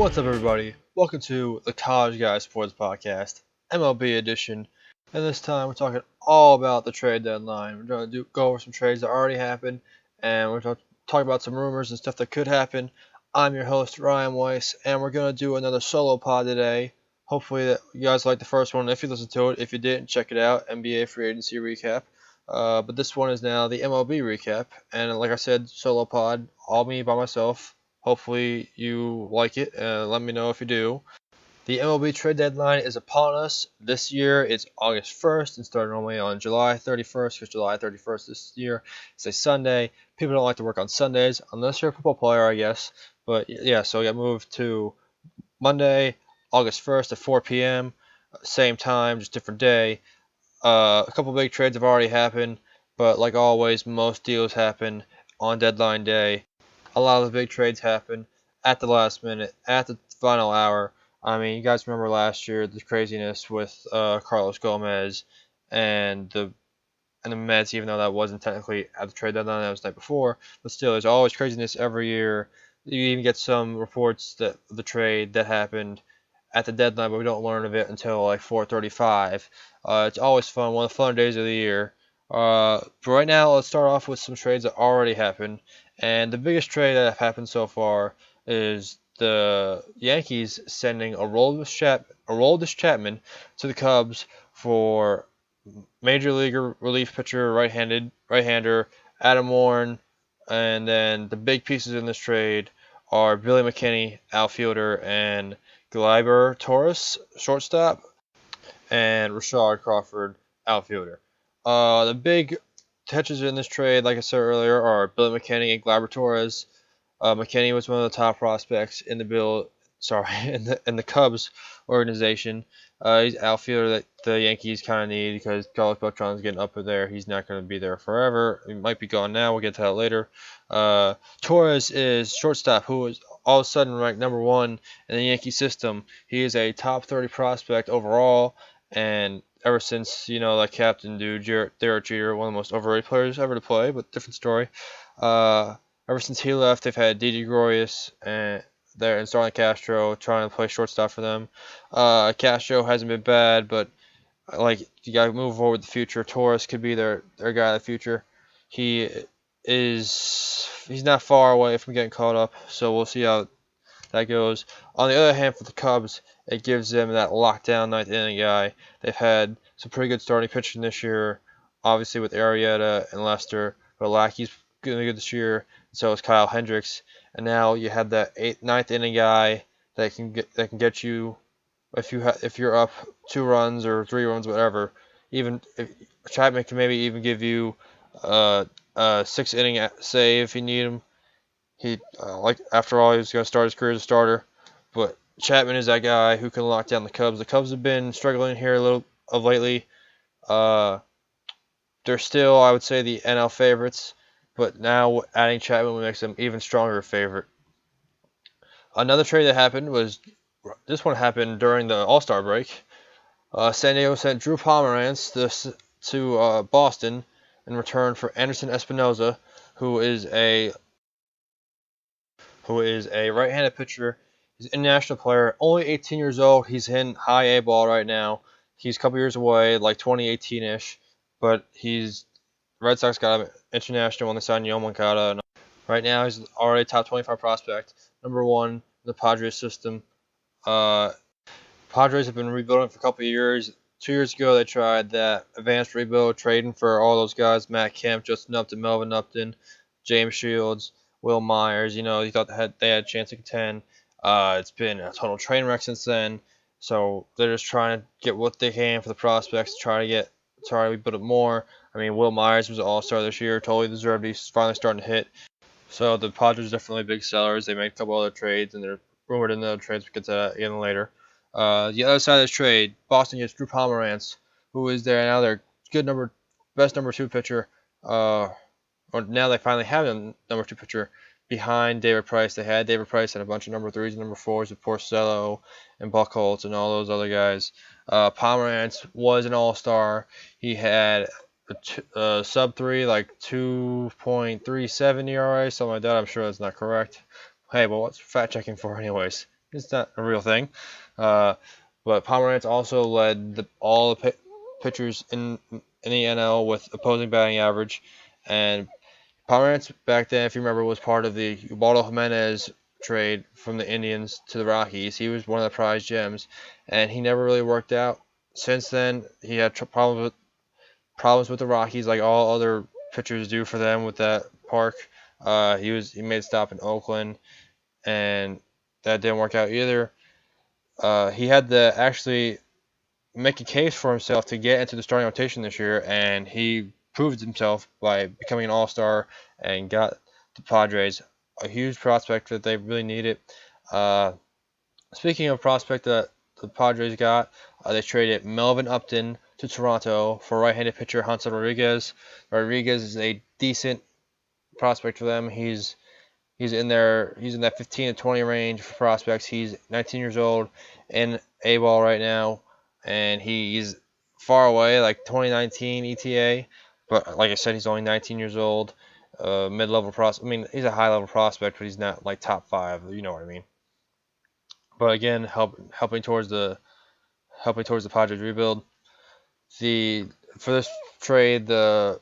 What's up, everybody? Welcome to the College Guys Sports Podcast, MLB edition. And this time we're talking all about the trade deadline. We're going to go over some trades that already happened, and we're going to talk about some rumors and stuff that could happen. I'm your host, Ryan Weiss, and we're going to do another solo pod today. Hopefully that you guys liked the first one. If you listened to it, if you didn't, check it out, NBA Free Agency Recap. But this one is now the MLB Recap, and like I said, solo pod, all me by myself. Hopefully you like it. Let me know if you do. The MLB Trade Deadline is upon us. This year it's August 1st and started normally on July 31st because July 31st this year is a Sunday. People don't like to work on Sundays unless you're a football player, I guess. But yeah, so it got moved to Monday, August 1st at 4 p.m. Same time, just different day. A couple big trades have already happened, but like always, most deals happen on deadline day. A lot of the big trades happen at the last minute, at the final hour. I mean, you guys remember last year the craziness with Carlos Gomez and the Mets, even though that wasn't technically at the trade deadline, that was the night before. But still, there's always craziness every year. You even get some reports that the trade that happened at the deadline, but we don't learn of it until like 4:35. It's always fun, one of the fun days of the year. But right now, let's start off with some trades that already happened. And the biggest trade that happened so far is the Yankees sending Aroldis Chapman to the Cubs for major leaguer relief pitcher, right-hander Adam Warren. And then the big pieces in this trade are Billy McKinney, outfielder, and Gleyber Torres, shortstop, and Rashad Crawford, outfielder. The big catches in this trade, like I said earlier, are Billy McKinney and Gleyber Torres. McKinney was one of the top prospects in the Cubs organization. He's outfielder that the Yankees kind of need because Carlos Beltran's getting up there. He's not going to be there forever. He might be gone now. We'll get to that later. Torres is shortstop, who is all of a sudden ranked number 1 in the Yankee system. He is a top 30 prospect overall, and ever since, that captain dude, Derek Jeter, one of the most overrated players ever to play, but different story. Ever since he left, they've had Didi Gregorius and Starlin Castro trying to play shortstop for them. Castro hasn't been bad, but you got to move forward with the future. Torres could be their guy in the future. He's not far away from getting caught up, so we'll see how that goes. On the other hand, for the Cubs, it gives them that lockdown ninth inning guy. They've had some pretty good starting pitching this year, obviously with Arrieta and Lester, but Lackey's going to be good this year. So is Kyle Hendricks, and now you have that ninth inning guy that can get you if you're up 2 runs or 3 runs, whatever. Even if Chapman can maybe even give you a 6 inning save if you need him. After all, he's going to start his career as a starter, but Chapman is that guy who can lock down the Cubs. The Cubs have been struggling here a little of lately. They're still, I would say, the NL favorites. But now adding Chapman makes them even stronger favorite. Another trade that happened this one happened during the All-Star break. San Diego sent Drew Pomeranz to Boston in return for Anderson Espinoza, who is a right-handed pitcher. He's an international player, only 18 years old. He's hitting high A ball right now. He's a couple years away, like 2018-ish, but Red Sox got him international when they signed Yoan Moncada. Right now, he's already top 25 prospect, number 1 in the Padres system. Padres have been rebuilding for a couple of years. 2 years ago, they tried that advanced rebuild, trading for all those guys: Matt Kemp, Justin Upton, Melvin Upton, James Shields, Will Myers. You thought they had a chance to contend. It's been a total train wreck since then. So they're just trying to get what they can for the prospects, try to rebuild it more. I mean, Will Myers was an all-star this year, totally deserved. He's finally starting to hit. So the Padres are definitely big sellers. They made a couple other trades, and they're rumored in the other trades. We'll get to that again later. The other side of this trade, Boston gets Drew Pomeranz, who is their best number 2 pitcher. Or now they finally have a number 2 pitcher behind David Price. They had David Price and a bunch of number 3s and number 4s with Porcello and Buchholz and all those other guys. Pomeranz was an all-star. He had a sub-3, like 2.37 ERA, something like that. I'm sure that's not correct. Hey, but what's fact checking for anyways? It's not a real thing. But Pomeranz also led all the pitchers in the NL with opposing batting average, and Pomeranz back then, if you remember, was part of the Eduardo Jimenez trade from the Indians to the Rockies. He was one of the prize gems, and he never really worked out. Since then, he had problems with the Rockies, like all other pitchers do for them with that park. He made a stop in Oakland, and that didn't work out either. He had to actually make a case for himself to get into the starting rotation this year, and he proved himself by becoming an all-star and got the Padres a huge prospect that they really needed. Uh, Speaking of prospect that the Padres got, they traded Melvin Upton to Toronto for right-handed pitcher Hansel Rodriguez. Rodriguez is a decent prospect for them. He's in that 15 to 20 range for prospects. He's 19 years old in A-ball right now, and he's far away, like 2019 ETA. But like I said, he's only 19 years old, mid-level prospect. I mean, he's a high-level prospect, but he's not like top 5. You know what I mean? But again, helping towards the Padres rebuild. For this trade, the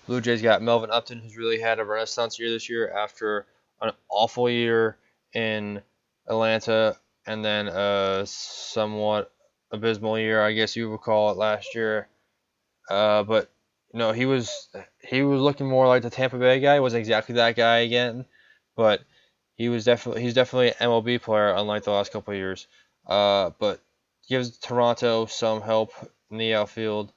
Blue Jays got Melvin Upton, who's really had a renaissance year this year after an awful year in Atlanta, and then a somewhat abysmal year, I guess you would call it, last year. But no, he was looking more like the Tampa Bay guy. He wasn't exactly that guy again, but he's definitely an MLB player, unlike the last couple of years. But gives Toronto some help in the outfield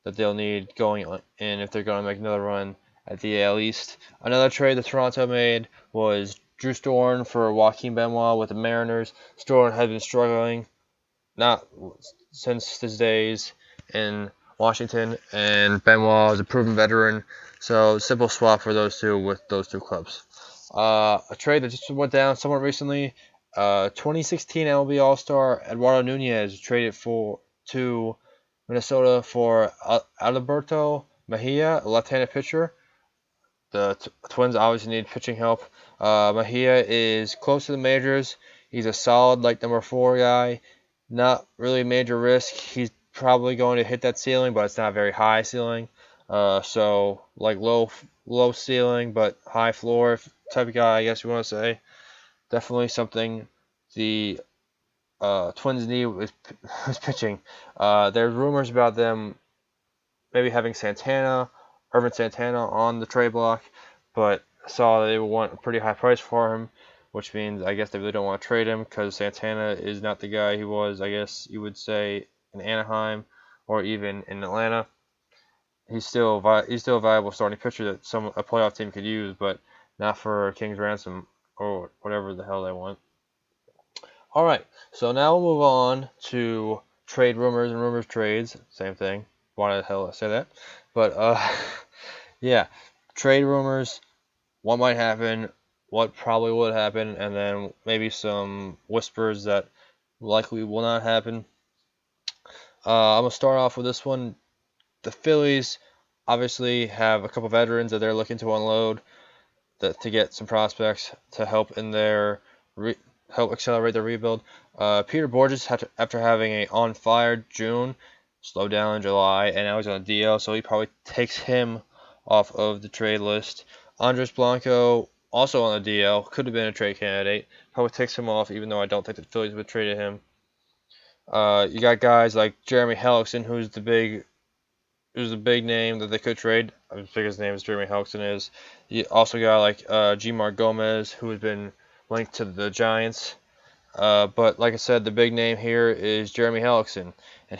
that they'll need going in if they're going to make another run at the AL East. Another trade that Toronto made was Drew Storen for Joaquin Benoit with the Mariners. Storen had been struggling, not since his days in Washington, and Benoit is a proven veteran. So simple swap for those two with those two clubs. A trade that just went down somewhat recently. 2016 MLB All-Star Eduardo Nunez traded to Minnesota for Alberto Mejia, a left-handed pitcher. The Twins obviously need pitching help. Mejia is close to the majors. He's a solid, like, number 4 guy. Not really major risk. He's probably going to hit that ceiling, but it's not a very high ceiling. So, like, low ceiling, but high floor type of guy, I guess you want to say. Definitely something the Twins need was pitching. There's rumors about them maybe having Irvin Santana on the trade block, but I saw that they would want a pretty high price for him, which means I guess they really don't want to trade him because Santana is not the guy he was, I guess you would say, in Anaheim or even in Atlanta. He's still a viable starting pitcher that a playoff team could use, but not for King's ransom or whatever the hell they want. All right, so now we'll move on to trade rumors and rumors trades. Same thing. Why the hell I say that? But yeah, trade rumors. What might happen? What probably would happen? And then maybe some whispers that likely will not happen. I'm gonna start off with this one. The Phillies obviously have a couple veterans that they're looking to unload to get some prospects to help in their help accelerate their rebuild. Peter Borges, after having a on-fire June, slowed down in July, and now he's on a DL, so he probably takes him off of the trade list. Andres Blanco, also on the DL, could have been a trade candidate. Probably takes him off, even though I don't think the Phillies would trade him. You got guys like Jeremy Hellicksen, who's the big name that they could trade. I think his name is Jeremy Hellicksen is. You also got like Gmar Gomez, who has been linked to the Giants. But like I said, the big name here is Jeremy Hellicksen, and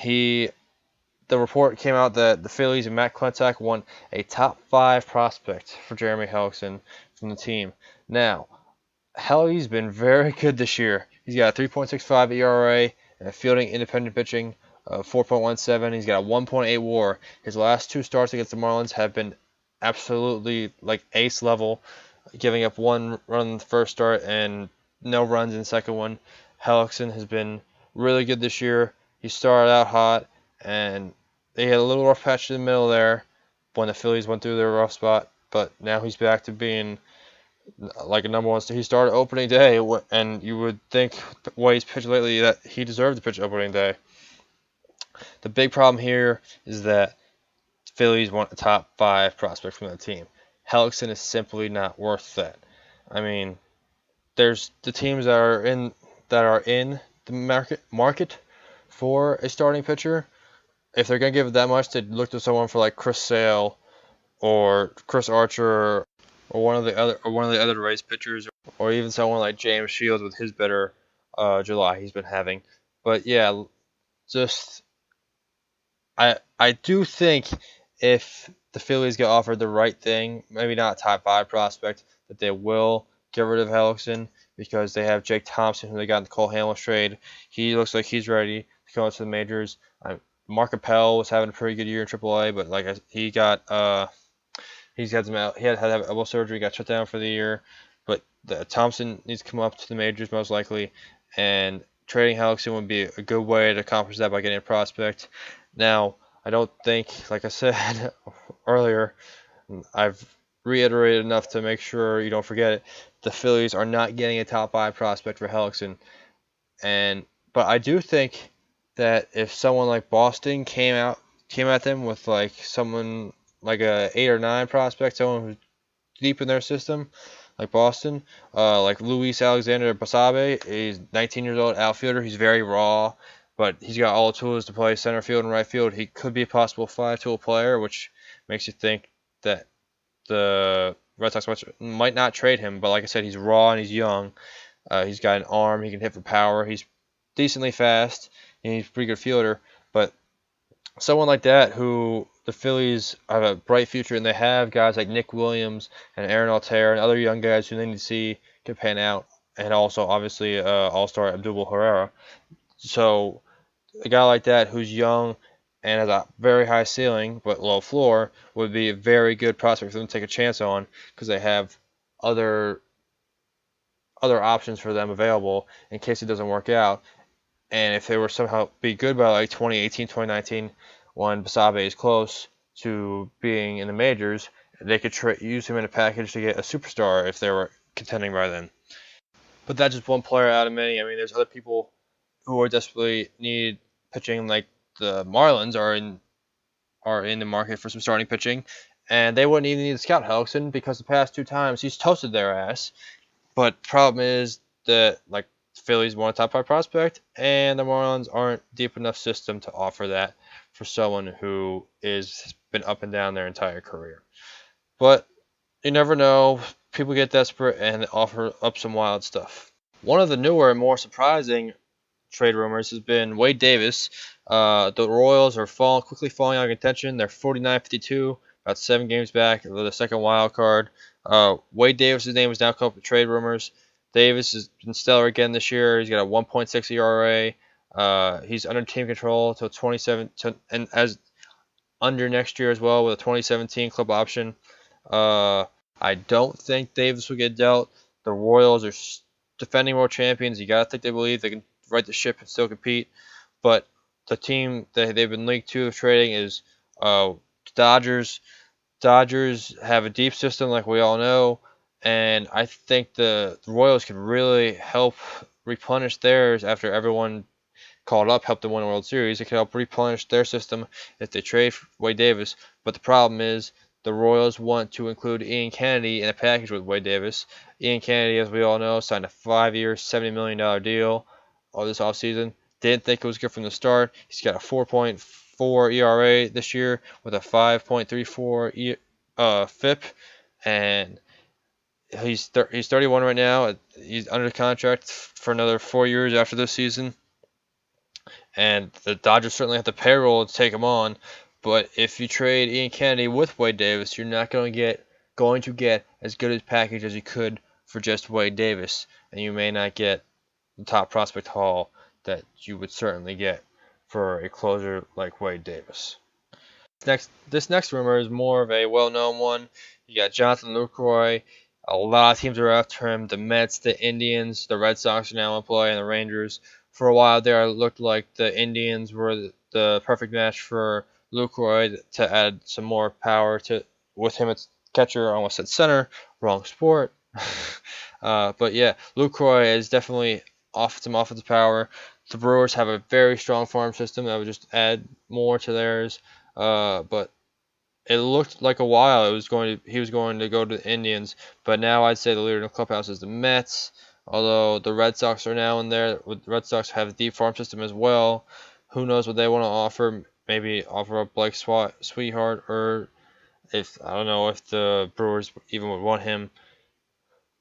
the report came out that the Phillies and Matt Klentak want a top 5 prospect for Jeremy Hellicksen from the team. Now, Helly's been very good this year. He's got a 3.65 ERA and a fielding independent pitching of 4.17. He's got a 1.8 WAR. His last 2 starts against the Marlins have been absolutely like ace level, giving up 1 run in the first start and no runs in the second one. Hellicksen has been really good this year. He started out hot, and they had a little rough patch in the middle there when the Phillies went through their rough spot, but now he's back to being like a number one. He started opening day, and you would think the way he's pitched lately that he deserved to pitch opening day. The big problem here is that the Phillies want a top 5 prospect from the team. Hellicksen is simply not worth that. I mean, there's the teams that are in the market for a starting pitcher. If they're gonna give it that much, they'd look to someone for like Chris Sale or Chris Archer or one of the other Rays pitchers, or even someone like James Shields with his better July he's been having. But yeah, just I do think if the Phillies get offered the right thing, maybe not a top 5 prospect, that they will get rid of Hellicksen because they have Jake Thompson, who they got in the Cole Hamels trade. He looks like he's ready to go into the majors. Mark Appel was having a pretty good year in AAA, but he had to have elbow surgery, got shut down for the year. But Thompson needs to come up to the majors most likely, and trading Hellicksen would be a good way to accomplish that by getting a prospect. Now, I don't think, like I said earlier, I've reiterated enough to make sure you don't forget it. The Phillies are not getting a top 5 prospect for Hellicksen, but I do think that if someone like Boston came at them with like someone like a 8 or 9 prospect, someone who's deep in their system, like Boston, like Luis Alexander Basabe, he's 19 years old, outfielder. He's very raw, but he's got all the tools to play center field and right field. He could be a possible 5-tool player, which makes you think that the Red Sox might not trade him. But like I said, he's raw and he's young. He's got an arm. He can hit for power. He's decently fast, and he's a pretty good fielder. But someone like that, who the Phillies have a bright future, and they have guys like Nick Williams and Aaron Altair and other young guys who they need to see can pan out, and also obviously All-Star Abdul Herrera. So a guy like that who's young and has a very high ceiling but low floor would be a very good prospect for them to take a chance on, because they have other options for them available in case it doesn't work out. And if they were somehow be good by like 2018, 2019, when Basabe is close to being in the majors, they could use him in a package to get a superstar if they were contending by then. But that's just one player out of many. I mean, there's other people who are desperately need pitching, like the Marlins are in the market for some starting pitching, and they wouldn't even need to scout Hellicksen because the past 2 times he's toasted their ass. But the problem is that like the Phillies want a top 5 prospect, and the Marlins aren't deep enough system to offer that for someone who has been up and down their entire career. But you never know. People get desperate and offer up some wild stuff. One of the newer and more surprising trade rumors has been Wade Davis. The Royals are quickly falling out of contention. They're 49-52, about 7 games back of the second wild card. Wade Davis' name is now come up with trade rumors. Davis has been stellar again this year. He's got a 1.6 ERA. He's under team control till 27, and as under next year as well with a 2017 club option. I don't think Davis will get dealt. The Royals are defending world champions. You gotta think they believe they can right the ship and still compete. But the team that they've been linked to of trading is Dodgers. Dodgers have a deep system, like we all know, and I think the Royals can really help replenish theirs after everyone called up helped them win a World Series. It can help replenish their system if they trade Wade Davis. But the problem is the Royals want to include Ian Kennedy in a package with Wade Davis. Ian Kennedy, as we all know, signed a 5-year, $70 million deal this offseason. Didn't think it was good from the start. He's got a 4.4 ERA this year with a 5.34 FIP, and he's 31 right now. He's under contract for another 4 years after this season, and the Dodgers certainly have the payroll to take him on. But if you trade Ian Kennedy with Wade Davis, you're not going to get as good a package as you could for just Wade Davis, and you may not get the top prospect haul that you would certainly get for a closer like Wade Davis. This next rumor is more of a well-known one. You got Jonathan Lucroy. A lot of teams are after him. The Mets, the Indians, the Red Sox are now in play, and the Rangers. For a while there, it looked like the Indians were the perfect match for Lucroy to add some more power with him at catcher. I almost said center. Wrong sport. But yeah, Lucroy is definitely some offensive power. The Brewers have a very strong farm system that would just add more to theirs. But it looked like a while he was going to go to the Indians, but now I'd say the leader in the clubhouse is the Mets. Although the Red Sox are now in there, the Red Sox have a deep farm system as well. Who knows what they want to offer? Maybe offer up Blake Sweetheart, or if I don't know if the Brewers even would want him.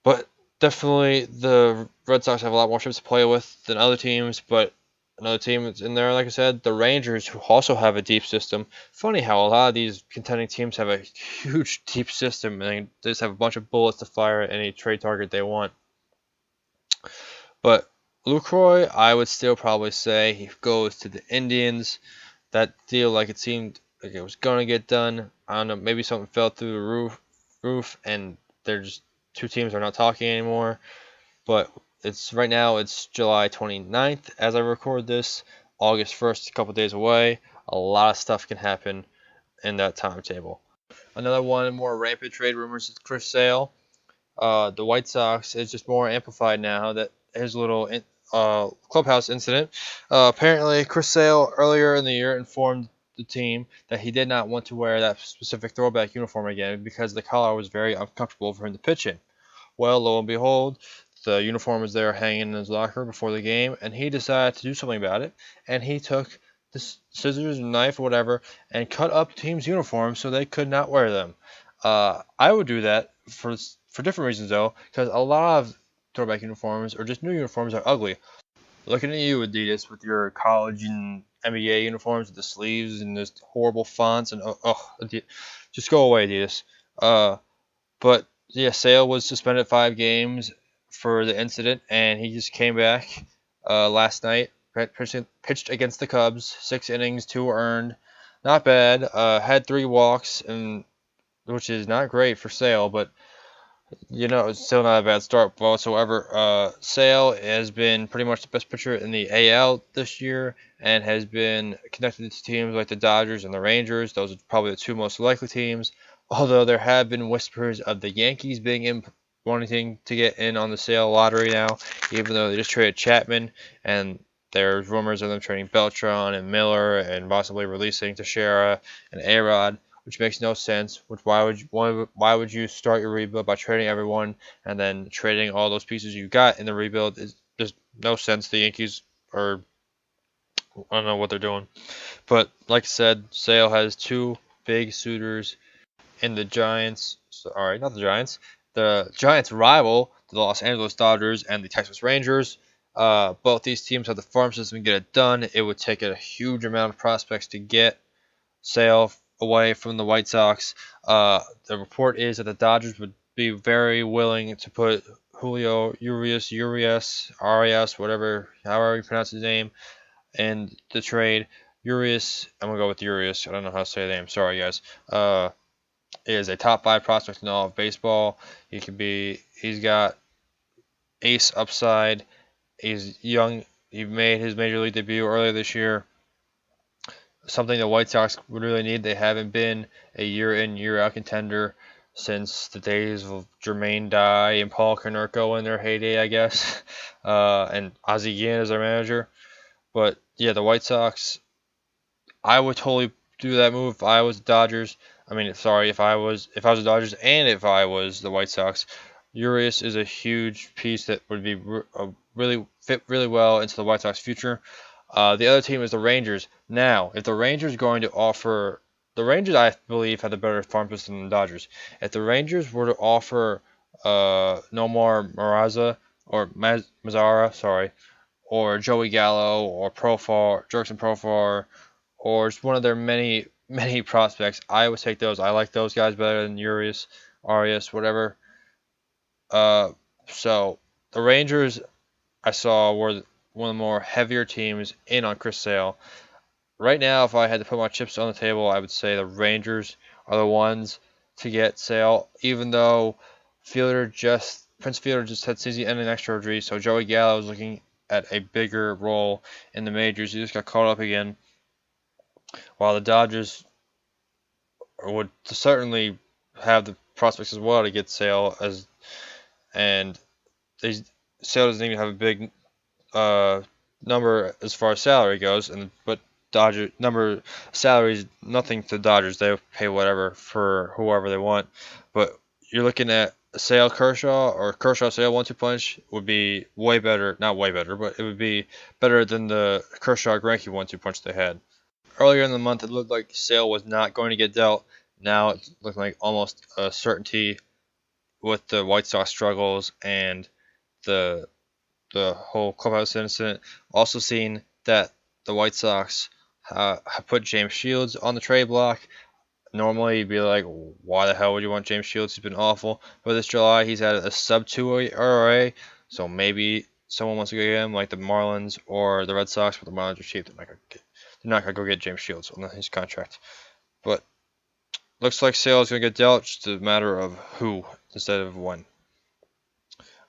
But definitely the Red Sox have a lot more chips to play with than other teams. But another team that's in there, like I said, the Rangers, who also have a deep system. Funny how a lot of these contending teams have a huge deep system and they just have a bunch of bullets to fire at any trade target they want. But Lucroy, I would still probably say he goes to the Indians. That deal, like it seemed like it was gonna get done. I don't know, maybe something fell through the roof, and they're just two teams are not talking anymore. But right now it's July 29th as I record this. August 1st, a couple days away. A lot of stuff can happen in that timetable. Another one, more rampant trade rumors, is Chris Sale. The White Sox is just more amplified now that his little clubhouse incident. Apparently, Chris Sale earlier in the year informed the team that he did not want to wear that specific throwback uniform again because the collar was very uncomfortable for him to pitch in. Well, lo and behold, the uniform was there hanging in his locker before the game, and he decided to do something about it. And he took the scissors, knife, whatever, and cut up the team's uniforms so they could not wear them. I would do that for different reasons though, because a lot of throwback uniforms or just new uniforms are ugly. Looking at you, Adidas, with your college and NBA uniforms with the sleeves and this horrible fonts and just go away, Adidas. But yeah, Sale was suspended 5 games for the incident, and he just came back last night. Pitched against the Cubs, 6 innings, 2 earned, not bad. Had 3 walks, and which is not great for Sale, but it's still not a bad start whatsoever. Sale has been pretty much the best pitcher in the AL this year and has been connected to teams like the Dodgers and the Rangers. Those are probably the 2 most likely teams. Although there have been whispers of the Yankees wanting to get in on the Sale lottery now, even though they just traded Chapman, and there's rumors of them trading Beltran and Miller and possibly releasing Teixeira and Arod, which makes no sense. Why would you start your rebuild by trading everyone and then trading all those pieces you got in the rebuild? Is just no sense. The Yankees I don't know what they're doing. But like I said, Sale has 2 big suitors in the Giants. Sorry, not the Giants. The Giants' rival, the Los Angeles Dodgers and the Texas Rangers. Both these teams have the farm system to get it done. It would take a huge amount of prospects to get Sale away from the White Sox. The report is that the Dodgers would be very willing to put Julio Arias, however you pronounce his name, in the trade. Urias, I'm going to go with Urias. I don't know how to say the name. Sorry, guys. Is a top 5 prospect in all of baseball. He's got ace upside. He's young. He made his major league debut earlier this year. Something the White Sox would really need. They haven't been a year in, year out contender since the days of Jermaine Dye and Paul Konerko in their heyday, I guess. And Ozzie Guillen as their manager. But yeah, the White Sox, I would totally do that move if I was the Dodgers. If I was the Dodgers and if I was the White Sox. Urias is a huge piece that would be really fit really well into the White Sox future. The other team is the Rangers. Now, if the Rangers are going to offer, the Rangers I believe have the better farm system than the Dodgers. If the Rangers were to offer Nomar Mazara, or Joey Gallo or Jurickson Profar, or just one of their many prospects, I would take those. I like those guys better than Urias, Arias, whatever. So the Rangers I saw were one of the more heavier teams in on Chris Sale. Right now, if I had to put my chips on the table, I would say the Rangers are the ones to get Sale, even though Prince Fielder just had season-ending neck surgery, so Joey Gallo is looking at a bigger role in the majors. He just got caught up again, while the Dodgers would certainly have the prospects as well to get Sale and Sale doesn't even have a big number as far as salary goes, but Dodger number salary is nothing to the Dodgers. They pay whatever for whoever they want, but you're looking at Sale Kershaw or Kershaw Sale 1-2 punch would be way better, not way better, but it would be better than the Kershaw Greinke 1-2 punch they had. Earlier in the month, it looked like Sale was not going to get dealt. Now it's looking like almost a certainty with the White Sox struggles and the whole clubhouse incident. Also seen that the White Sox have put James Shields on the trade block. Normally you'd be like, why the hell would you want James Shields? He's been awful. But this July he's had a sub-2 ERA, so maybe someone wants to get him, like the Marlins or the Red Sox, but the Marlins are cheap. They're not gonna go get James Shields on his contract. But looks like Sale is gonna get dealt. Just a matter of who instead of when.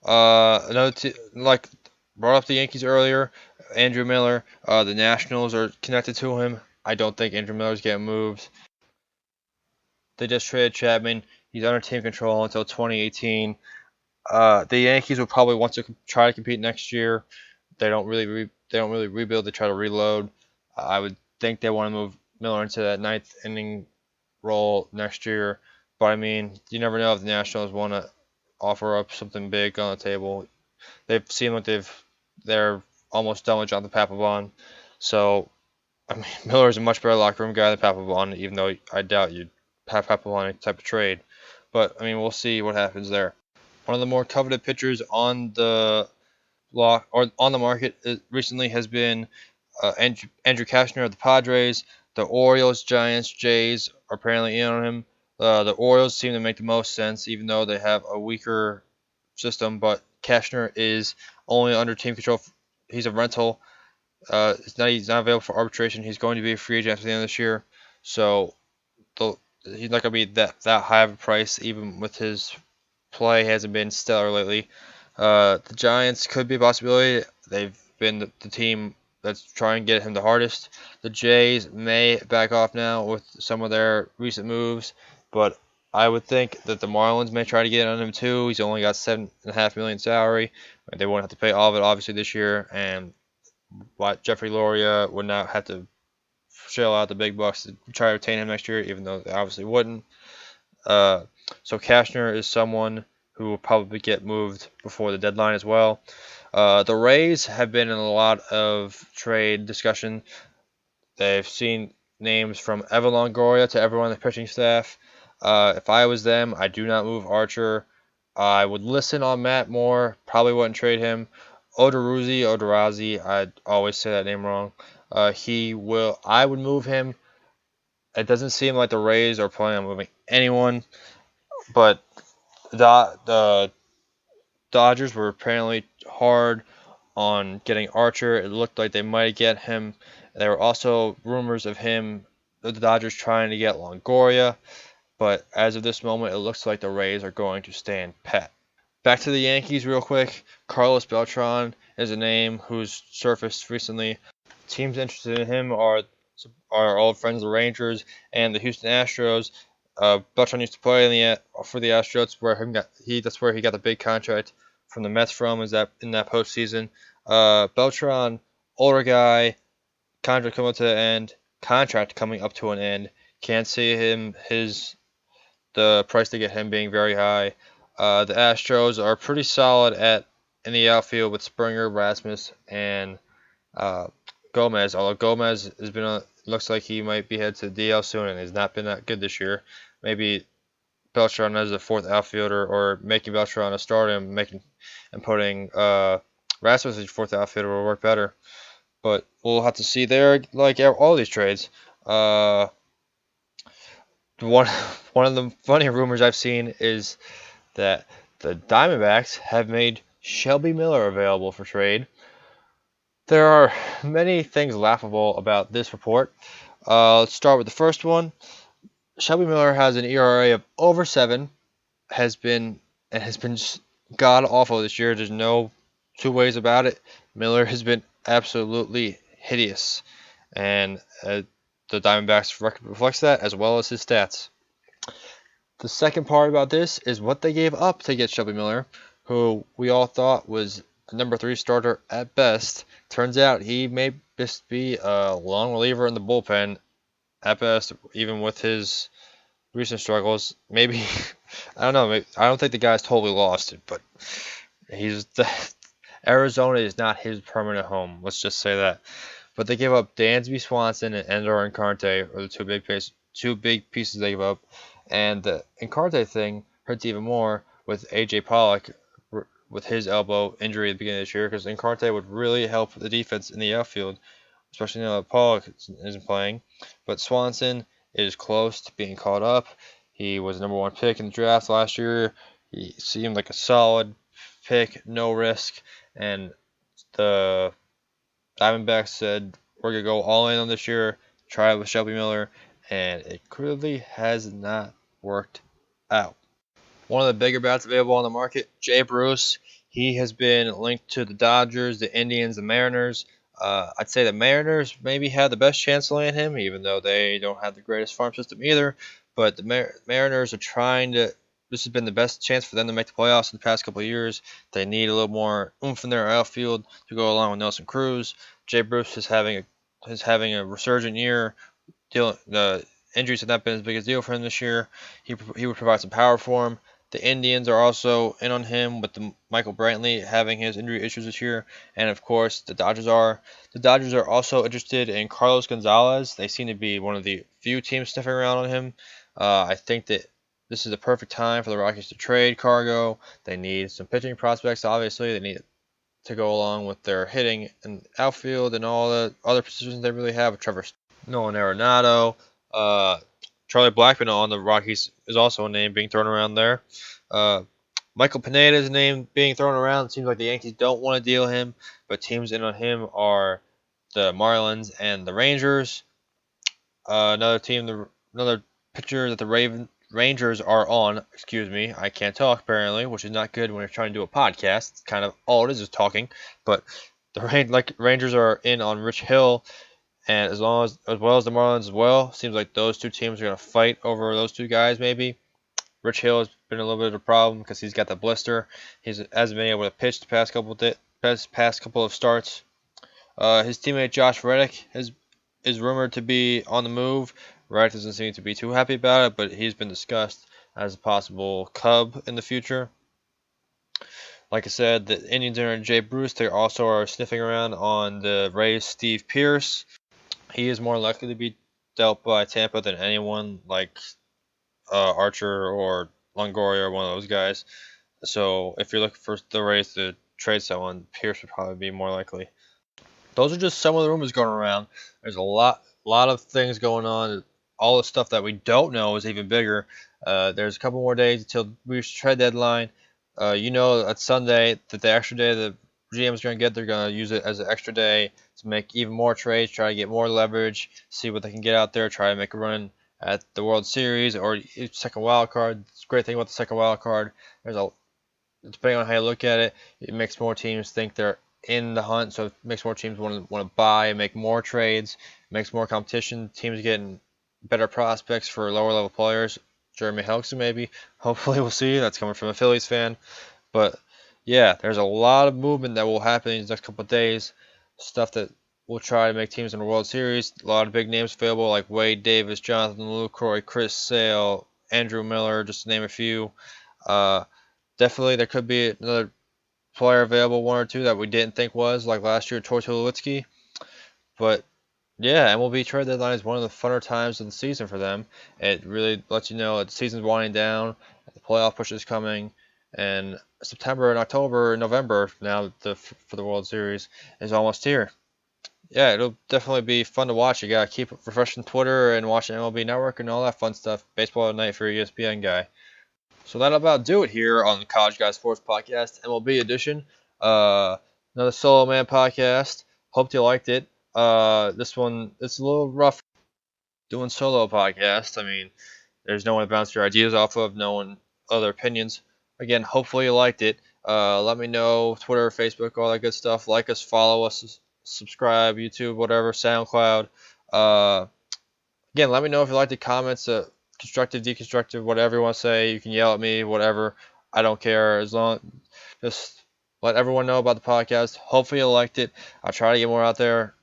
Like brought up the Yankees earlier, Andrew Miller. The Nationals are connected to him. I don't think Andrew Miller's getting moved. They just traded Chapman. He's under team control until 2018. The Yankees will probably want to try to compete next year. They don't really rebuild. They try to reload. I would think they want to move Miller into that ninth inning role next year. But I mean, you never know if the Nationals want to offer up something big on the table. They've seen what they're almost done with Jonathan Papelbon. So I mean, Miller is a much better locker room guy than Papelbon, even though I doubt you'd have Papelbon in type of trade. But I mean, we'll see what happens there. One of the more coveted pitchers on the block or on the market recently has been Andrew Cashner of the Padres. The Orioles, Giants, Jays are apparently in on him. The Orioles seem to make the most sense, even though they have a weaker system. But Cashner is only under team control. He's a rental. He's not available for arbitration. He's going to be a free agent after the end of this year. So he's not going to be that high of a price, even with his play hasn't been stellar lately. The Giants could be a possibility. They've been the team that's trying to get him the hardest. The Jays may back off now with some of their recent moves, but I would think that the Marlins may try to get on him too. He's only got $7.5 million salary. They won't have to pay all of it obviously this year, and Jeffrey Loria would not have to shell out the big bucks to try to retain him next year, even though they obviously wouldn't. So Cashner is someone who will probably get moved before the deadline as well. The Rays have been in a lot of trade discussion. They've seen names from Evan Longoria to everyone on the pitching staff. If I was them, I do not move Archer. I would listen on Matt Moore. Probably wouldn't trade him. Odorizzi, I always say that name wrong. I would move him. It doesn't seem like the Rays are planning on moving anyone, but the Dodgers were apparently hard on getting Archer. It looked like they might get him. There were also rumors of the Dodgers trying to get Longoria, but as of this moment, it looks like the Rays are going to stand pat. Back to the Yankees real quick. Carlos Beltran is a name who's surfaced recently. Teams interested in him are old friends of the Rangers and the Houston Astros. Beltran used to play for the Astros, that's where he got the big contract from the Mets from. Is that in that postseason? Beltran, older guy, contract coming up to an end. Can't see the price to get him being very high. The Astros are pretty solid in the outfield with Springer, Rasmus, and Gomez. Although Gomez looks like he might be headed to the DL soon and has not been that good this year. Maybe Beltran as a fourth outfielder, or making Beltran a starter and putting Rasmus as your fourth outfielder will work better. But we'll have to see there, like all these trades. One of the funny rumors I've seen is that the Diamondbacks have made Shelby Miller available for trade. There are many things laughable about this report. Let's start with the first one. Shelby Miller has an ERA of over 7, has been just god awful this year. There's no two ways about it. Miller has been absolutely hideous, and the Diamondbacks record reflects that, as well as his stats. The second part about this is what they gave up to get Shelby Miller. who we all thought was a number 3 starter at best. Turns out he may just be a long reliever in the bullpen at best, even with his recent struggles. Maybe I don't know. Maybe, I don't think the guy's totally lost it, but he's Arizona is not his permanent home. Let's just say that. But they gave up Dansby Swanson and Ender Encarte are the two big pieces they gave up, and the Encarte thing hurts even more with AJ Pollock with his elbow injury at the beginning of this year, because Encarte would really help the defense in the outfield, especially now that Pollock isn't playing. But Swanson is close to being caught up. He was the #1 pick in the draft last year. He seemed like a solid pick, no risk, and the Diamondbacks said we're gonna go all in on this year, try it with Shelby Miller, and it clearly has not worked out. One of the bigger bats available on the market, Jay Bruce. He has been linked to the Dodgers, the Indians, the Mariners. I'd say the Mariners maybe had the best chance to land him, even though they don't have the greatest farm system either. But the Mariners are trying to. This has been the best chance for them to make the playoffs in the past couple of years. They need a little more oomph in their outfield to go along with Nelson Cruz. Jay Bruce is having a resurgent year. The injuries have not been as big a deal for him this year. He would provide some power for him. The Indians are also in on him with Michael Brantley having his injury issues this year, and of course the Dodgers are. The Dodgers are also interested in Carlos Gonzalez. They seem to be one of the few teams sniffing around on him. I think that this is the perfect time for the Rockies to trade Cargo. They need some pitching prospects, obviously. They need to go along with their hitting and outfield and all the other positions they really have. Trevor Nolan Arenado, Charlie Blackmon on the Rockies is also a name being thrown around there. Michael Pineda is a name being thrown around. It seems like the Yankees don't want to deal him, but teams in on him are the Marlins and the Rangers. Another pitcher that the Rangers are on. Excuse me, I can't talk apparently, which is not good when you're trying to do a podcast. It's kind of all it is talking. But the Rangers are in on Rich Hill, and as well as the Marlins as well. Seems like those two teams are gonna fight over those two guys maybe. Rich Hill has been a little bit of a problem because he's got the blister. He hasn't been able to pitch the past couple of starts. His teammate Josh Reddick is rumored to be on the move. Reddick doesn't seem to be too happy about it, but he's been discussed as a possible Cub in the future. Like I said, the Indians are Jay Bruce. They also are sniffing around on the Rays' Steve Pearce. He is more likely to be dealt by Tampa than anyone like Archer or Longoria or one of those guys. So if you're looking for the Rays to trade someone, Pearce would probably be more likely. Those are just some of the rumors going around. There's a lot of things going on. All the stuff that we don't know is even bigger. There's a couple more days until we reach the trade deadline. At Sunday that the extra day the GM is going to get, they're going to use it as an extra day to make even more trades, try to get more leverage, see what they can get out there, try to make a run at the World Series or second wild card. The great thing about the second wild card, depending on how you look at it, it makes more teams think they're in the hunt, so it makes more teams want to buy and make more trades, makes more competition, teams getting better prospects for lower level players. Jeremy Hellicksen maybe. Hopefully we'll see. That's coming from a Phillies fan. But yeah, there's a lot of movement that will happen in the next couple of days. Stuff that will try to make teams in the World Series. A lot of big names available like Wade Davis, Jonathan Lucroy, Chris Sale, Andrew Miller, just to name a few. Definitely there could be another player available, one or two that we didn't think was, like last year, Troy Tulowitzki. But yeah, MLB Trade Deadline is one of the funner times of the season for them. It really lets you know that the season's winding down, the playoff push is coming, and September and October and November now for the World Series is almost here. Yeah, it'll definitely be fun to watch. You gotta keep refreshing Twitter and watching MLB Network and all that fun stuff. Baseball at night for your ESPN guy. So that'll about do it here on the College Guys Sports Podcast, MLB edition. Another solo man podcast. Hope you liked it. This one, it's a little rough doing solo podcast. I mean, there's no one to bounce your ideas off of, no one other opinions. Again, hopefully you liked it. Let me know, Twitter, Facebook, all that good stuff. Like us, follow us, subscribe, YouTube, whatever, SoundCloud. Again, let me know if you liked the comments, constructive, deconstructive, whatever you want to say. You can yell at me, whatever. I don't care, as long just let everyone know about the podcast. Hopefully you liked it. I'll try to get more out there.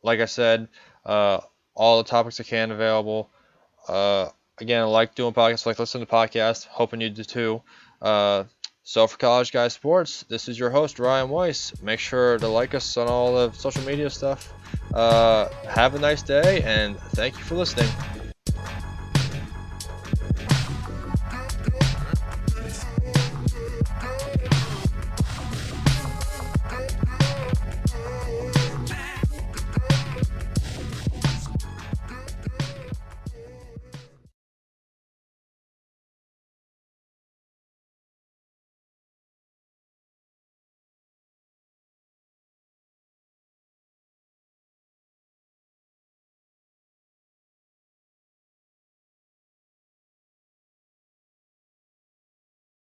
Like I said, all the topics I can available. Again, I like doing podcasts, I like listening to podcasts. Hoping you do too. So for College Guys Sports, this is your host, Ryan Weiss. Make sure to like us on all the social media stuff. Have a nice day, and thank you for listening.